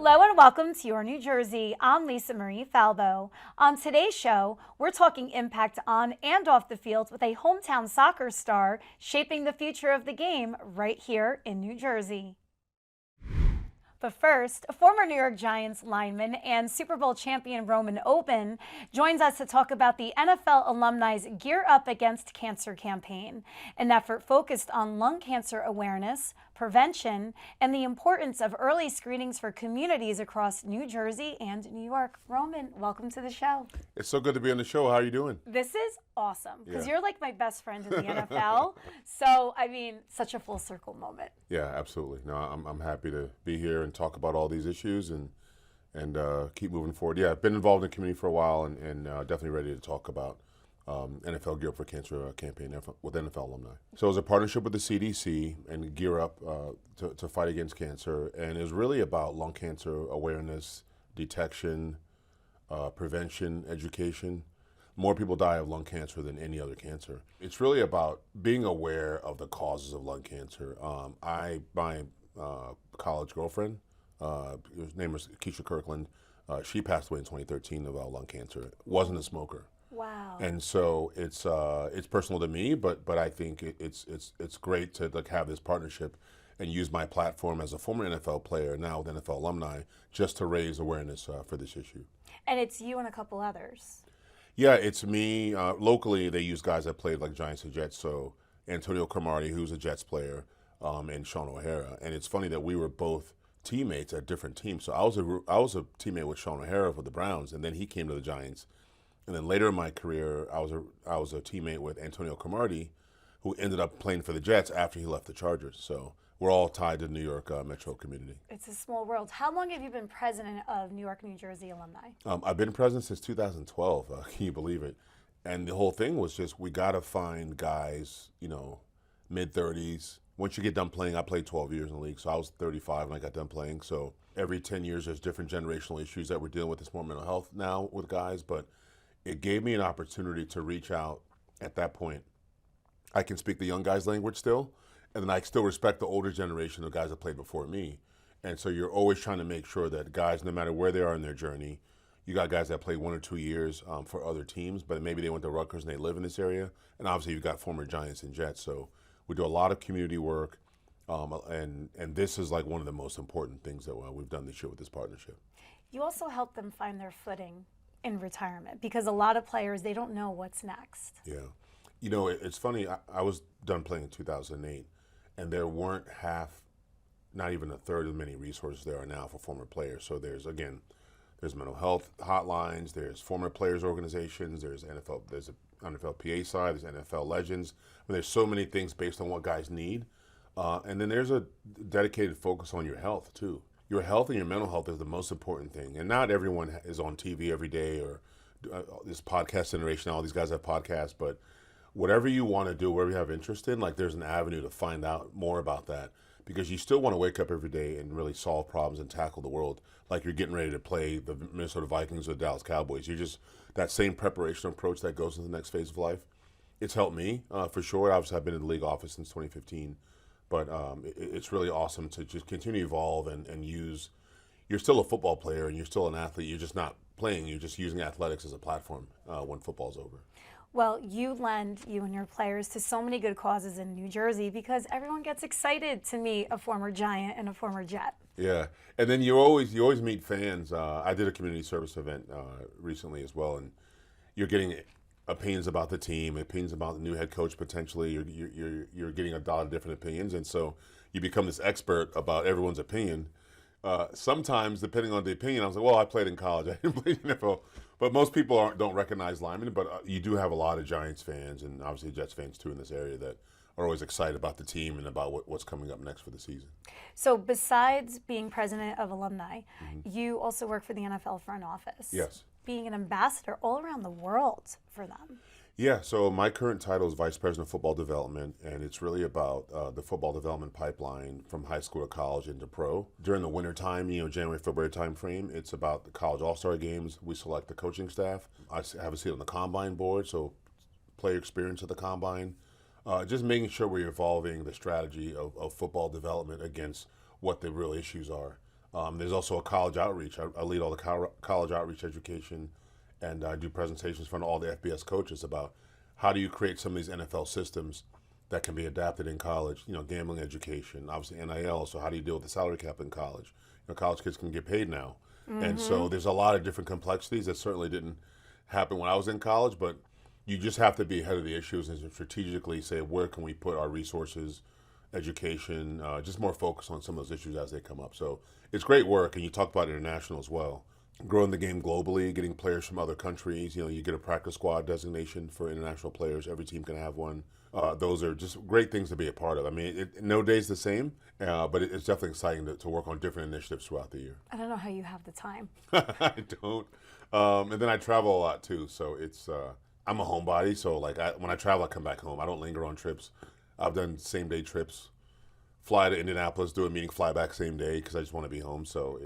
Hello and welcome to Your New Jersey. I'm Lisa Marie Falbo. On today's show, we're talking impact on and off the field with a hometown soccer star shaping the future of the game right here in New Jersey. But first, former New York Giants lineman and Super Bowl champion Oben joins us to talk about the NFL Alumni's Gear Up Against Cancer campaign, an effort focused on lung cancer awareness, prevention, and the importance of early screenings for communities across New Jersey and New York. Roman, welcome to the show. It's so good to be on the show. How are you doing? This is awesome because Yeah. you're like my best friend in the NFL. So, I mean, such a full circle moment. Yeah, absolutely. No, I'm happy to be here and talk about all these issues and keep moving forward. Yeah, I've been involved in the community for a while and definitely ready to talk about NFL Gear Up for Cancer campaign with NFL Alumni. So it was a partnership with the CDC and Gear Up to fight against cancer, and it was really about lung cancer awareness, detection, prevention, education. More people die of lung cancer than any other cancer. It's really about being aware of the causes of lung cancer. My college girlfriend, her name was Keisha Kirkland, she passed away in 2013 of lung cancer. Wasn't a smoker. Wow. And so it's personal to me, but I think it's great to like have this partnership and use my platform as a former NFL player, now with NFL Alumni, just to raise awareness for this issue. And it's you and a couple others. Yeah, it's me. Locally, they use guys that played like Giants and Jets, so Antonio Cromartie, who's a Jets player, and Sean O'Hara. And it's funny that we were both teammates at different teams. So I was a teammate with Sean O'Hara for the Browns, and then he came to the Giants. And then later in my career, I was a teammate with Antonio Cromartie, who ended up playing for the Jets after he left the Chargers. So we're all tied to the New York metro community. It's a small world. How long have you been president of New York, New Jersey Alumni? I've been president since 2012. Can you believe it? And the whole thing was just we got to find guys, mid-30s. Once you get done playing, I played 12 years in the league, so I was 35 when I got done playing. So every 10 years, there's different generational issues that we're dealing with. It's more mental health now with guys, but it gave me an opportunity to reach out at that point. I can speak the young guys' language still, and then I still respect the older generation of guys that played before me. And so you're always trying to make sure that guys, no matter where they are in their journey, you got guys that played 1 or 2 years for other teams, but maybe they went to Rutgers and they live in this area. And obviously you've got former Giants and Jets. So we do a lot of community work, and this is like one of the most important things that we've done this year with this partnership. You also help them find their footing in retirement because a lot of players, they don't know what's next. Yeah. It's funny. I was done playing in 2008, and there weren't not even a third of many resources there are now for former players. So there's mental health hotlines, there's former players organizations, there's an NFLPA side, there's NFL Legends. There's so many things based on what guys need. And then there's a dedicated focus on your health too. Your health and your mental health is the most important thing. And not everyone is on TV every day or this podcast generation, all these guys have podcasts, but whatever you want to do, whatever you have interest in, like there's an avenue to find out more about that because you still want to wake up every day and really solve problems and tackle the world like you're getting ready to play the Minnesota Vikings or the Dallas Cowboys. You're just that same preparation approach that goes into the next phase of life. It's helped me for sure. Obviously, I've been in the league office since 2015. But it's really awesome to just continue to evolve and use. You're still a football player and you're still an athlete. You're just not playing. You're just using athletics as a platform when football's over. Well, you and your players to so many good causes in New Jersey because everyone gets excited to meet a former Giant and a former Jet. Yeah, and then you always meet fans. I did a community service event recently as well, and you're getting opinions about the team, opinions about the new head coach potentially. You're getting a lot of different opinions, and so you become this expert about everyone's opinion. Sometimes, depending on the opinion, I was like, well, I played in college. I didn't play in the NFL. But most people don't recognize linemen, but you do have a lot of Giants fans and obviously Jets fans too in this area that are always excited about the team and about what's coming up next for the season. So besides being president of Alumni, you also work for the NFL front office. Yes. Being an ambassador all around the world for them. Yeah, so my current title is Vice President of Football Development, and it's really about the football development pipeline from high school to college into pro. During the winter time, January, February time frame, it's about the college all-star games. We select the coaching staff. I have a seat on the combine board, so player experience at the combine. Just making sure we're evolving the strategy of football development against what the real issues are. There's also a college outreach. I lead all the college outreach education, and I do presentations for all the FBS coaches about how do you create some of these NFL systems that can be adapted in college. Gambling education, obviously NIL. So how do you deal with the salary cap in college? College kids can get paid now, and so there's a lot of different complexities that certainly didn't happen when I was in college, but you just have to be ahead of the issues and strategically say, where can we put our resources, education, just more focus on some of those issues as they come up. So it's great work, and you talked about international as well. Growing the game globally, getting players from other countries. You get a practice squad designation for international players. Every team can have one. Those are just great things to be a part of. I mean, no day's the same, but it's definitely exciting to work on different initiatives throughout the year. I don't know how you have the time. I don't. And then I travel a lot too, so it's I'm a homebody. So when I travel, I come back home. I don't linger on trips. I've done same day trips. Fly to Indianapolis, do a meeting, fly back same day because I just want to be home. So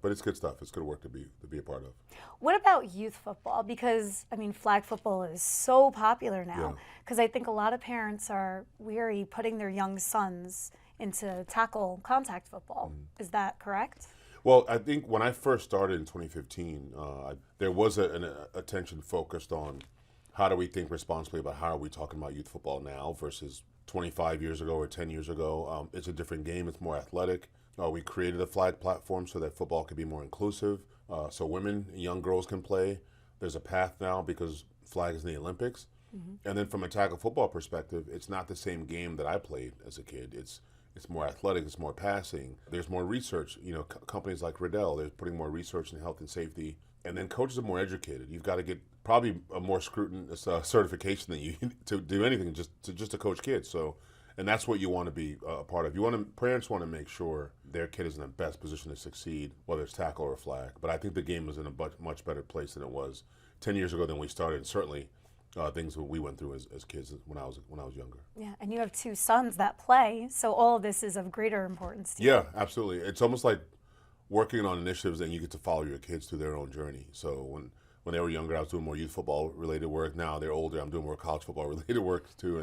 but it's good stuff. It's good work to be a part of. What about youth football? Because flag football is so popular now. Because I think a lot of parents are weary putting their young sons into tackle contact football. Is that correct? Well, I think when I first started in 2015, there was an attention focused on how do we think responsibly about how are we talking about youth football now versus 25 years ago or 10 years ago. It's a different game. It's more athletic. We created a flag platform so that football could be more inclusive, so women and young girls can play. There's a path now because flag is in the Olympics. And then from a tackle football perspective, it's not the same game that I played as a kid. It's more athletic, it's more passing. There's more research. Companies like Riddell, they're putting more research in health and safety. And then coaches are more educated. You've got to get probably a more scrutinous certification than you to do anything just to coach kids. So, and that's what you want to be a part of. Parents want to make sure their kid is in the best position to succeed, whether it's tackle or flag. But I think the game is in a much better place than it was 10 years ago than we started. And certainly, things that we went through as kids when I was younger. Yeah, and you have two sons that play, so all of this is of greater importance to you. Yeah, absolutely. It's almost like working on initiatives and you get to follow your kids through their own journey. So when they were younger, I was doing more youth football related work. Now they're older, I'm doing more college football related work too,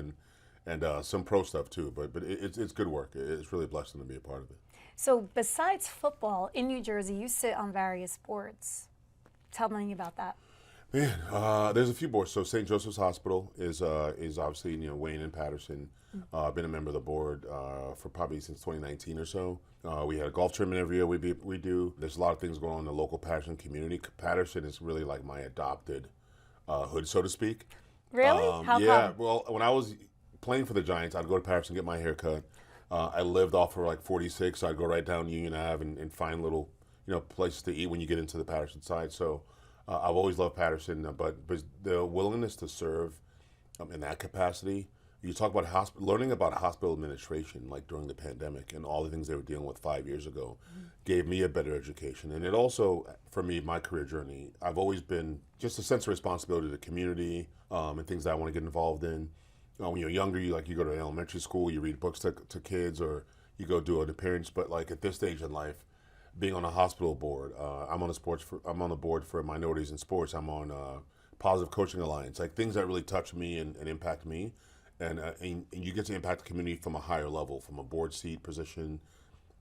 and some pro stuff too. But it's good work. It's really a blessing to be a part of it. So besides football, in New Jersey, you sit on various boards. Tell me about that. Man, there's a few boards. So St. Joseph's Hospital is obviously Wayne and Patterson. I've been a member of the board for probably since 2019 or so. We had a golf tournament every year we do. There's a lot of things going on in the local Patterson community. Patterson is really like my adopted hood, so to speak. Really? How yeah. come? Well, when I was playing for the Giants, I'd go to Patterson get my hair cut. I lived off of like 46, so I'd go right down Union Ave and find little places to eat when you get into the Patterson side. So I've always loved Patterson, but the willingness to serve in that capacity. You talk about learning about hospital administration, like during the pandemic and all the things they were dealing with 5 years ago, gave me a better education. And it also, for me, my career journey, I've always been just a sense of responsibility to the community and things that I want to get involved in. When you're younger, you go to elementary school, you read books to kids, or you go do an appearance. But like at this stage in life, being on a hospital board, I'm on the board for Minorities in Sports. I'm on Positive Coaching Alliance, like things that really touch me and impact me. And you get to impact the community from a higher level, from a board seat position.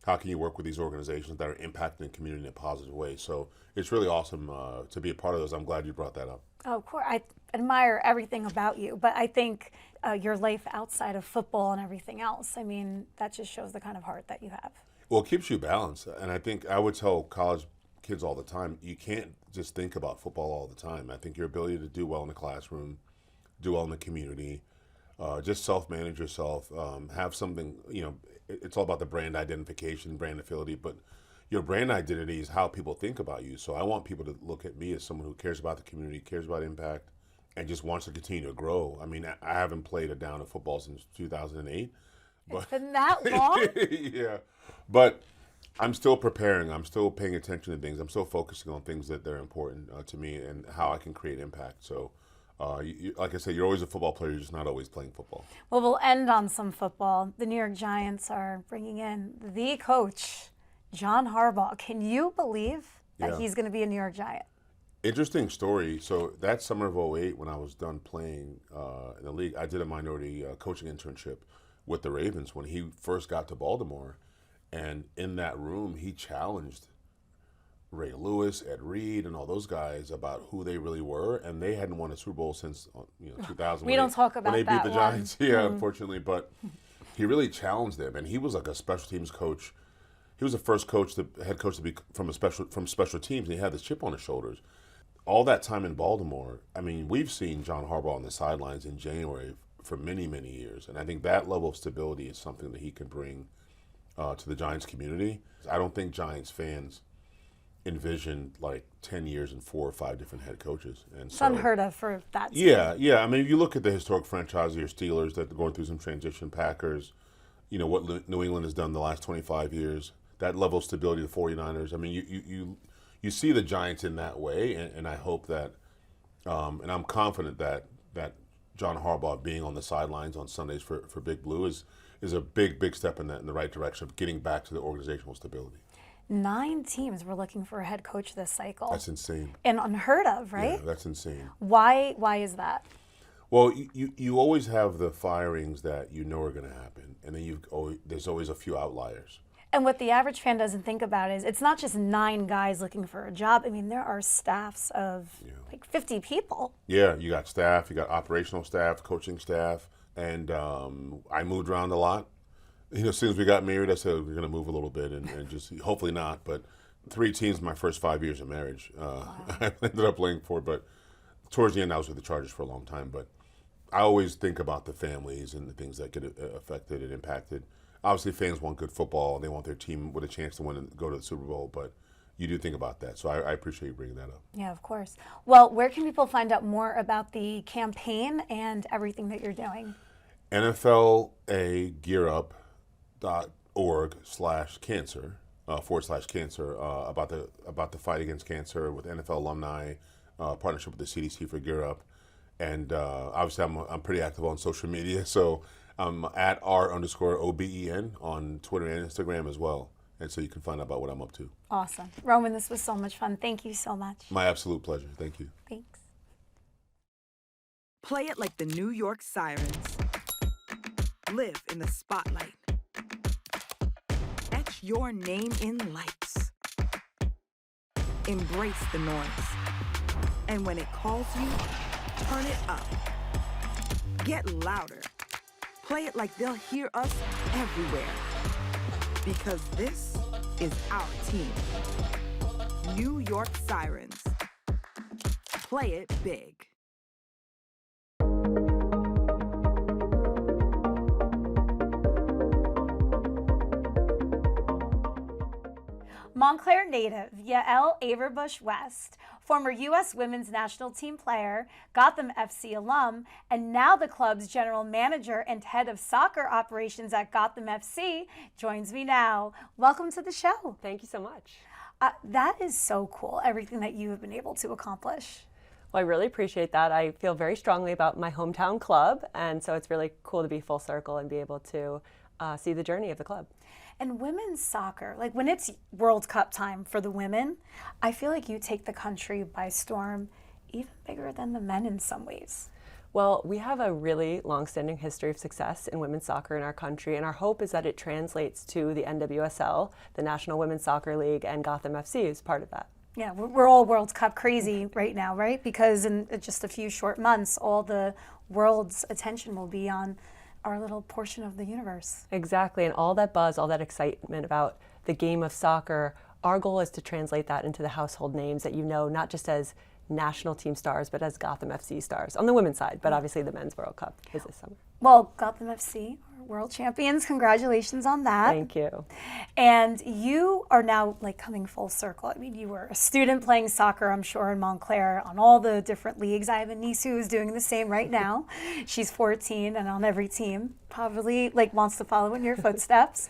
How can you work with these organizations that are impacting the community in a positive way? So it's really awesome to be a part of those. I'm glad you brought that up. Oh, of course. I admire everything about you, but I think your life outside of football and everything else, that just shows the kind of heart that you have. Well, it keeps you balanced. And I think I would tell college kids all the time, you can't just think about football all the time. I think your ability to do well in the classroom, do well in the community, just self-manage yourself, have something, it's all about the brand identification, brand affinity, but your brand identity is how people think about you. So I want people to look at me as someone who cares about the community, cares about impact, and just wants to continue to grow. I haven't played a down of football since 2008. But, it's been that long? Yeah. But I'm still preparing. I'm still paying attention to things. I'm still focusing on things that are important to me and how I can create impact. So like I said, you're always a football player. You're just not always playing football. Well, we'll end on some football. The New York Giants are bringing in the coach, John Harbaugh. Can you believe that he's going to be a New York Giant? Interesting story. So that summer of '08, when I was done playing in the league, I did a minority coaching internship with the Ravens when he first got to Baltimore. And in that room, he challenged Ray Lewis, Ed Reed, and all those guys about who they really were, and they hadn't won a Super Bowl since 2000. We don't talk about when they beat that the one. Giants. Yeah, unfortunately, but he really challenged them, and he was like a special teams coach. He was the first head coach to be from special teams, and he had this chip on his shoulders. All that time in Baltimore, I mean, we've seen John Harbaugh on the sidelines in January for many, many years, and I think that level of stability is something that he can bring to the Giants community. I don't think Giants fans envisioned like 10 years and 4 or 5 different head coaches. And It's so, unheard of for that. yeah. I mean, if you look at the historic franchise of your Steelers that are going through some transition, Packers, what New England has done the last 25 years, that level of stability, the 49ers. I mean, you see the Giants in that way, and I hope that, and I'm confident that John Harbaugh being on the sidelines on Sundays for Big Blue is a big step in the right direction of getting back to the organizational stability. 9 teams were looking for a head coach this cycle. That's insane. And unheard of, right? Yeah, that's insane. Why is that? Well, you always have the firings that you know are going to happen, and then there's always a few outliers. And what the average fan doesn't think about is it's not just 9 guys looking for a job. I mean, there are staffs of like 50 people. Yeah, you got staff, you got operational staff, coaching staff, and I moved around a lot. As soon as we got married, I said we're going to move a little bit and just hopefully not. But 3 teams my first 5 years of marriage I ended up playing for. But towards the end, I was with the Chargers for a long time. But I always think about the families and the things that get affected and impacted. Obviously, fans want good football. They want their team with a chance to win and go to the Super Bowl. But you do think about that. So I appreciate you bringing that up. Yeah, of course. Well, where can people find out more about the campaign and everything that you're doing? NFLAgearUp.org/cancer /cancer about the fight against cancer with NFL Alumni, partnership with the CDC for Gear Up, and obviously I'm pretty active on social media, so I'm at @R_OBEN on Twitter and Instagram as well, and so you can find out about what I'm up to. Awesome. Roman, this was so much fun. Thank you so much. My absolute pleasure. Thank you. Thanks. Play it like the New York Sirens. Live in the spotlight. Etch your name in lights. Embrace the noise. And when it calls you, turn it up. Get louder. Play it like they'll hear us everywhere. Because this is our team. New York Sirens. Play it big. Montclair native Yael Averbuch West, former U.S. women's national team player, Gotham FC alum, and now the club's general manager and head of soccer operations at Gotham FC, joins me now. Welcome to the show. Thank you so much. That is so cool, everything that you have been able to accomplish. Well, I really appreciate that. I feel very strongly about my hometown club, and so it's really cool to be full circle and be able to see the journey of the club. And women's soccer, like when it's World Cup time for the women, I feel like you take the country by storm, even bigger than the men in some ways. Well, we have a really long-standing history of success in women's soccer in our country, and our hope is that it translates to the NWSL, the National Women's Soccer League, and Gotham FC is part of that. Yeah, we're all World Cup crazy right now, right? Because in just a few short months, all the world's attention will be on our little portion of the universe. Exactly, and all that buzz, all that excitement about the game of soccer, our goal is to translate that into the household names that you know, not just as national team stars, but as Gotham FC stars on the women's side, but obviously the men's World Cup is this summer. Well, Gotham FC are world champions. Congratulations on that. Thank you. And you are now like coming full circle. I mean, you were a student playing soccer, I'm sure, in Montclair on all the different leagues. I have a niece who is doing the same right now. She's 14 and on every team, probably like wants to follow in your footsteps.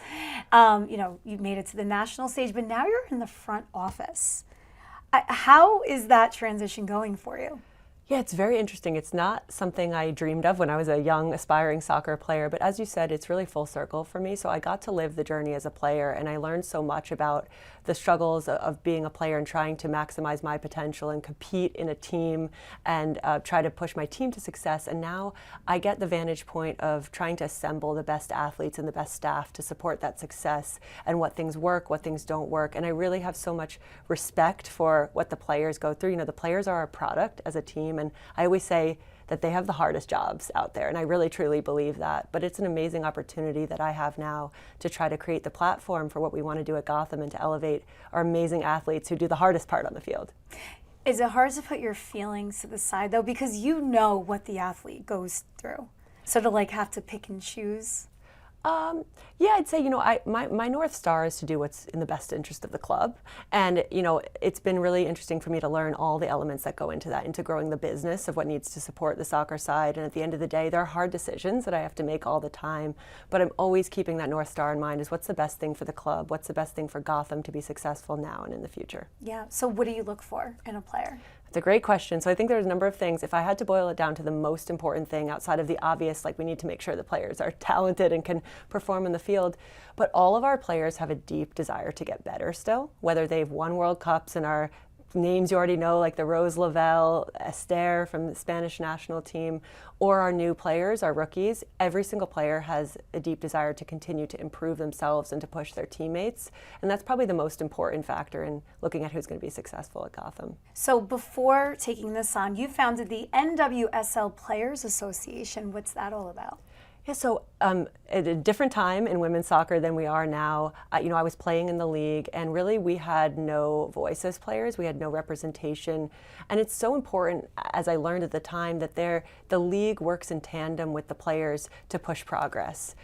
You made it to the national stage, but now you're in the front office. How is that transition going for you? Yeah, it's very interesting. It's not something I dreamed of when I was a young, aspiring soccer player, but as you said, it's really full circle for me. So I got to live the journey as a player, and I learned so much about the struggles of being a player and trying to maximize my potential and compete in a team and try to push my team to success. And now I get the vantage point of trying to assemble the best athletes and the best staff to support that success and what things work, what things don't work. And I really have so much respect for what the players go through. You know, the players are our product as a team. And I always say that they have the hardest jobs out there, and I really truly believe that. But it's an amazing opportunity that I have now to try to create the platform for what we want to do at Gotham and to elevate our amazing athletes who do the hardest part on the field. Is it hard to put your feelings to the side though, because you know what the athlete goes through? So to like have to pick and choose? Yeah, I'd say, you know, my North Star is to do what's in the best interest of the club. And, you know, it's been really interesting for me to learn all the elements that go into that, into growing the business of what needs to support the soccer side. And at the end of the day, there are hard decisions that I have to make all the time. But I'm always keeping that North Star in mind is what's the best thing for the club? What's the best thing for Gotham to be successful now and in the future? Yeah. So what do you look for in a player? It's a great question. So I think there's a number of things. If I had to boil it down to the most important thing outside of the obvious, like we need to make sure the players are talented and can perform in the field, but all of our players have a deep desire to get better still, whether they've won World Cups and are names you already know, like the Rose Lavelle, Esther from the Spanish national team, or our new players, our rookies. Every single player has a deep desire to continue to improve themselves and to push their teammates. And that's probably the most important factor in looking at who's going to be successful at Gotham. So before taking this on, you founded the NWSL Players Association. What's that all about? Yeah, so at a different time in women's soccer than we are now, you know, I was playing in the league, and really we had no voice as players. We had no representation. And it's so important, as I learned at the time, that the league works in tandem with the players to push progress.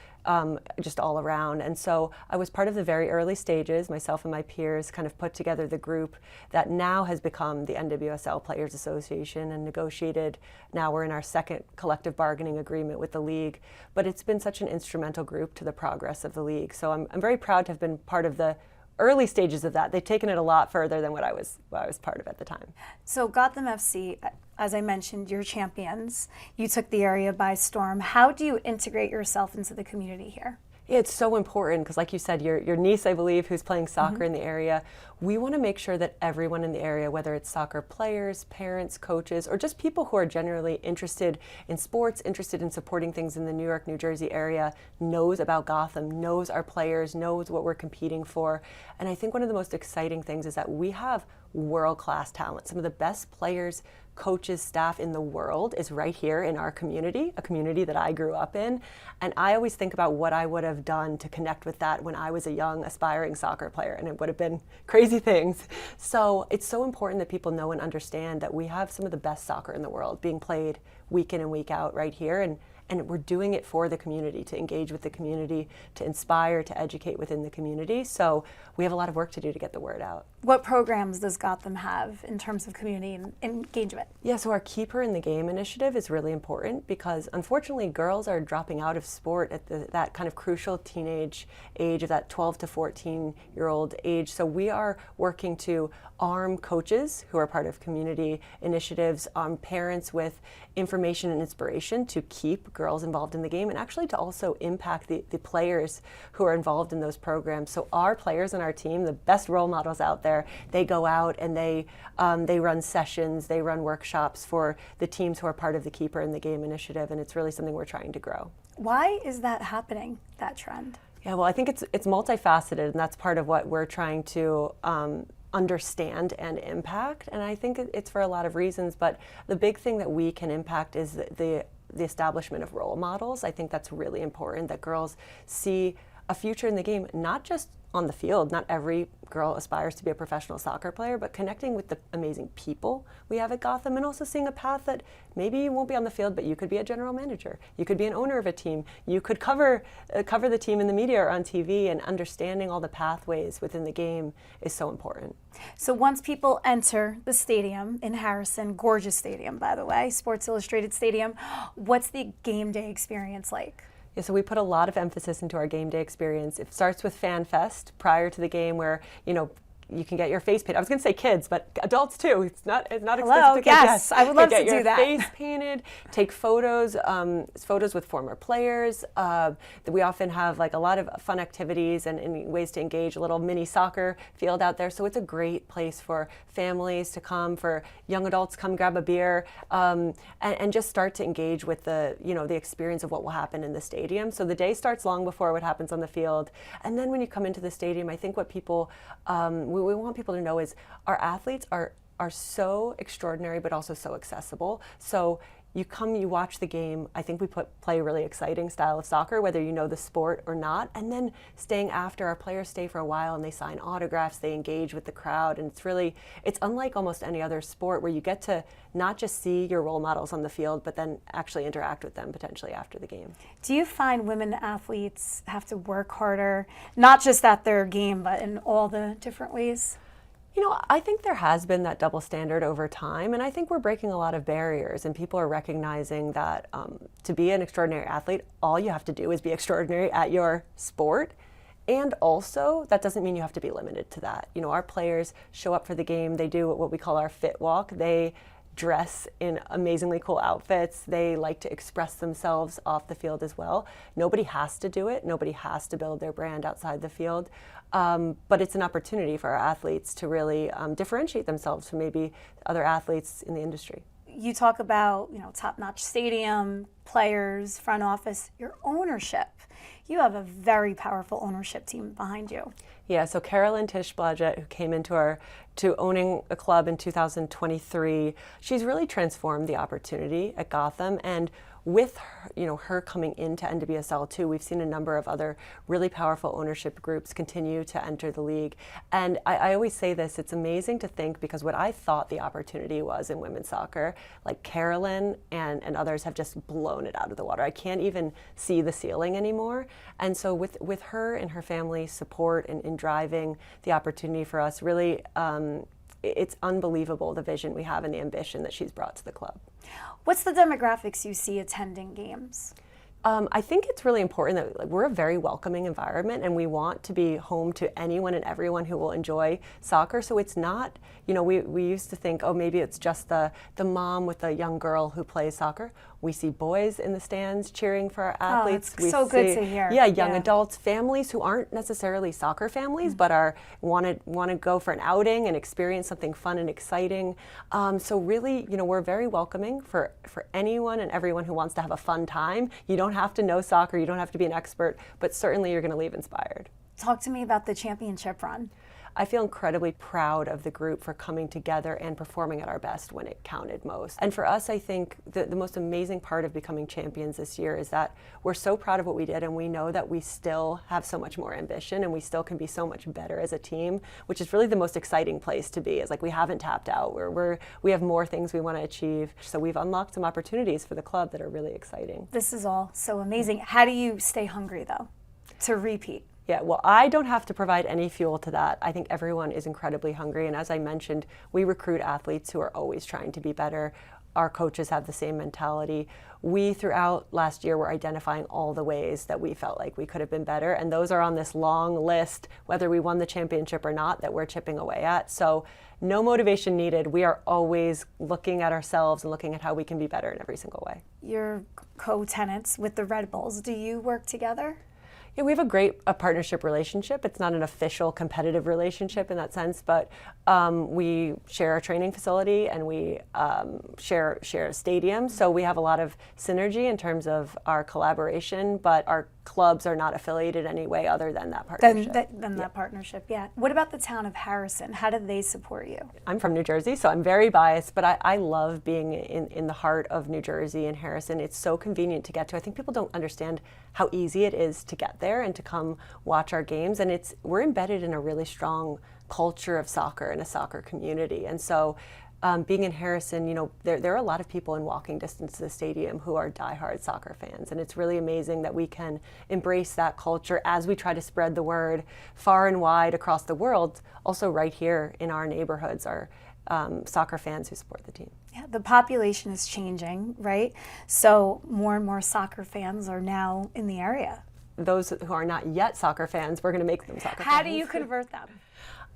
Just all around. And so I was part of the very early stages. Myself and my peers kind of put together the group that now has become the NWSL Players Association and negotiated. Now we're in our second collective bargaining agreement with the league. But it's been such an instrumental group to the progress of the league. So I'm very proud to have been part of the early stages of that. They've taken it a lot further than what I was part of at the time. So Gotham FC, as I mentioned, you're champions. You took the area by storm. How do you integrate yourself into the community here? Yeah, it's so important because, like you said, your niece, I believe, who's playing soccer in the area, we want to make sure that everyone in the area, whether it's soccer players, parents, coaches, or just people who are generally interested in sports, interested in supporting things in the New York, New Jersey area, knows about Gotham, knows our players, knows what we're competing for. And I think one of the most exciting things is that we have world-class talent. Some of the best players, coaches, staff in the world is right here in our community, a community that I grew up in. And I always think about what I would have done to connect with that when I was a young, aspiring soccer player, and it would have been crazy things. So it's so important that people know and understand that we have some of the best soccer in the world being played week in and week out right here. And we're doing it for the community, to engage with the community, to inspire, to educate within the community. So we have a lot of work to do to get the word out. What programs does Gotham have in terms of community engagement? Yeah, so our Keeper in the Game initiative is really important because unfortunately girls are dropping out of sport at that kind of crucial teenage age of that 12 to 14-year-old age. So we are working to arm coaches who are part of community initiatives, parents with information and inspiration to keep girls involved in the game and actually to also impact the players who are involved in those programs. So our players on our team, the best role models out there, they go out and they run sessions, they run workshops for the teams who are part of the Keeper in the Game initiative, and it's really something we're trying to grow. Why is that happening, that trend? Yeah, well, I think it's multifaceted, and that's part of what we're trying to understand and impact. And I think it's for a lot of reasons, but the big thing that we can impact is the establishment of role models. I think that's really important, that girls see a future in the game, not just on the field. Not every girl aspires to be a professional soccer player, but connecting with the amazing people we have at Gotham and also seeing a path that maybe you won't be on the field, but you could be a general manager. You could be an owner of a team. You could cover the team in the media or on TV, and understanding all the pathways within the game is so important. So once people enter the stadium in Harrison, gorgeous stadium, by the way, Sports Illustrated Stadium, what's the game day experience like? Yeah, so we put a lot of emphasis into our game day experience. It starts with Fan Fest prior to the game, where you can get your face painted. I was going to say kids, but adults too. It's not expensive Hello, to kids. yes, I would love to get do your that. Face painted, take photos, photos with former players. We often have like a lot of fun activities and ways to engage, a little mini soccer field out there. So it's a great place for families to come, for young adults come grab a beer, and just start to engage with the experience of what will happen in the stadium. So the day starts long before what happens on the field. And then when you come into the stadium, I think what people, we want people to know is our athletes are so extraordinary, but also so accessible. So you come, you watch the game. I think we play a really exciting style of soccer, whether you know the sport or not. And then staying after, our players stay for a while and they sign autographs, they engage with the crowd. And it's unlike almost any other sport where you get to not just see your role models on the field, but then actually interact with them potentially after the game. Do you find women athletes have to work harder, not just at their game, but in all the different ways? I think there has been that double standard over time, and I think we're breaking a lot of barriers, and people are recognizing that to be an extraordinary athlete, all you have to do is be extraordinary at your sport. And also, that doesn't mean you have to be limited to that. Our players show up for the game, they do what we call our fit walk. They dress in amazingly cool outfits. They like to express themselves off the field as well. Nobody has to do it. Nobody has to build their brand outside the field. But it's an opportunity for our athletes to really differentiate themselves from maybe other athletes in the industry. You talk about, top-notch stadium, players, front office, your ownership. You have a very powerful ownership team behind you. Yeah, so Carolyn Tisch-Blodgett, who came into owning a club in 2023, she's really transformed the opportunity at Gotham. And with her coming into NWSL too, we've seen a number of other really powerful ownership groups continue to enter the league. And I always say this, it's amazing to think, because what I thought the opportunity was in women's soccer, like Carolyn and others have just blown it out of the water. I can't even see the ceiling anymore. And so with her and her family's support in driving the opportunity for us, really, it's unbelievable the vision we have and the ambition that she's brought to the club. What's the demographics you see attending games? I think it's really important that we're a very welcoming environment, and we want to be home to anyone and everyone who will enjoy soccer. So it's not, we used to think, oh, maybe it's just the mom with a young girl who plays soccer. We see boys in the stands cheering for our athletes. Oh, it's good to hear. Yeah, young adults, families who aren't necessarily soccer families, but want to go for an outing and experience something fun and exciting. So really, we're very welcoming for anyone and everyone who wants to have a fun time. You don't have to know soccer, you don't have to be an expert, but certainly you're going to leave inspired. Talk to me about the championship run. I feel incredibly proud of the group for coming together and performing at our best when it counted most. And for us, I think the most amazing part of becoming champions this year is that we're so proud of what we did, and we know that we still have so much more ambition and we still can be so much better as a team, which is really the most exciting place to be. Is like we haven't tapped out. We have more things we want to achieve. So we've unlocked some opportunities for the club that are really exciting. This is all so amazing. How do you stay hungry, though, to repeat? Yeah, well, I don't have to provide any fuel to that. I think everyone is incredibly hungry. And as I mentioned, we recruit athletes who are always trying to be better. Our coaches have the same mentality. We, throughout last year, were identifying all the ways that we felt like we could have been better. And those are on this long list, whether we won the championship or not, that we're chipping away at. So no motivation needed. We are always looking at ourselves and looking at how we can be better in every single way. Your co-tenants with the Red Bulls, do you work together? Yeah, we have a great partnership relationship. It's not an official competitive relationship in that sense, but we share a training facility and we share a stadium. So we have a lot of synergy in terms of our collaboration, but our clubs are not affiliated any way other than that partnership. That partnership, yeah. What about the town of Harrison? How do they support you? I'm from New Jersey, so I'm very biased, but I love being in the heart of New Jersey and Harrison. It's so convenient to get to. I think people don't understand how easy it is to get there and to come watch our games. And we're embedded in a really strong culture of soccer and a soccer community. And so being in Harrison, there are a lot of people in walking distance to the stadium who are diehard soccer fans. And it's really amazing that we can embrace that culture as we try to spread the word far and wide across the world. Also right here in our neighborhoods are soccer fans who support the team. Yeah, the population is changing, right? So more and more soccer fans are now in the area. Those who are not yet soccer fans, we're going to make them soccer fans. How do you convert them?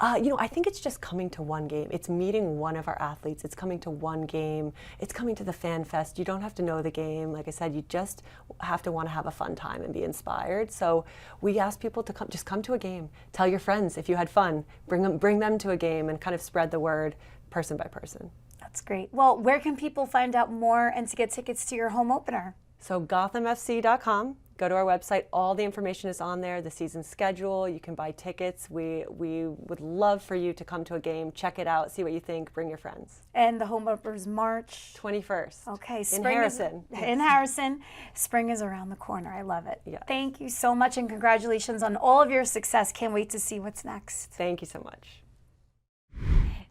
I think it's just coming to one game. It's meeting one of our athletes. It's coming to one game. It's coming to the Fan Fest. You don't have to know the game. Like I said, you just have to want to have a fun time and be inspired. So we ask people to come to a game. Tell your friends if you had fun. Bring them to a game and kind of spread the word person by person. That's great. Well, where can people find out more and to get tickets to your home opener? So GothamFC.com. Go to our website. All the information is on there, the season schedule. You can buy tickets. We would love for you to come to a game, check it out, see what you think, bring your friends. And the home opener is March 21st. Okay, in Harrison. In Harrison. Spring is around the corner. I love it. Yes. Thank you so much and congratulations on all of your success. Can't wait to see what's next. Thank you so much.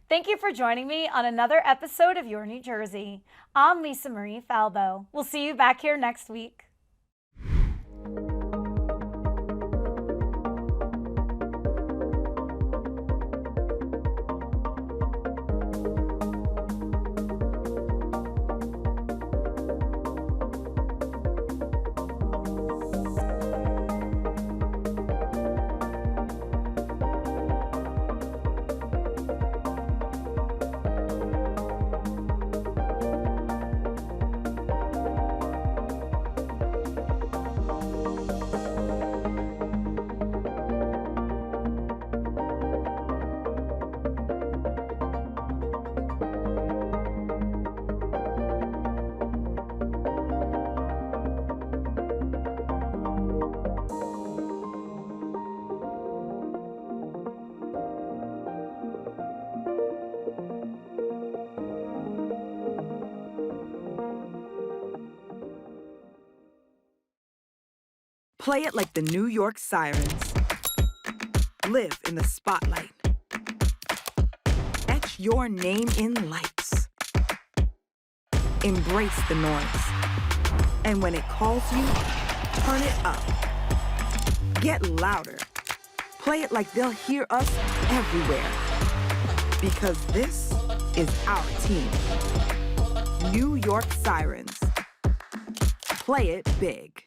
Thank you for joining me on another episode of Your New Jersey. I'm Lisa Marie Falbo. We'll see you back here next week. Play it like the New York Sirens. Live in the spotlight. Etch your name in lights. Embrace the noise. And when it calls you, turn it up. Get louder. Play it like they'll hear us everywhere. Because this is our team. New York Sirens. Play it big.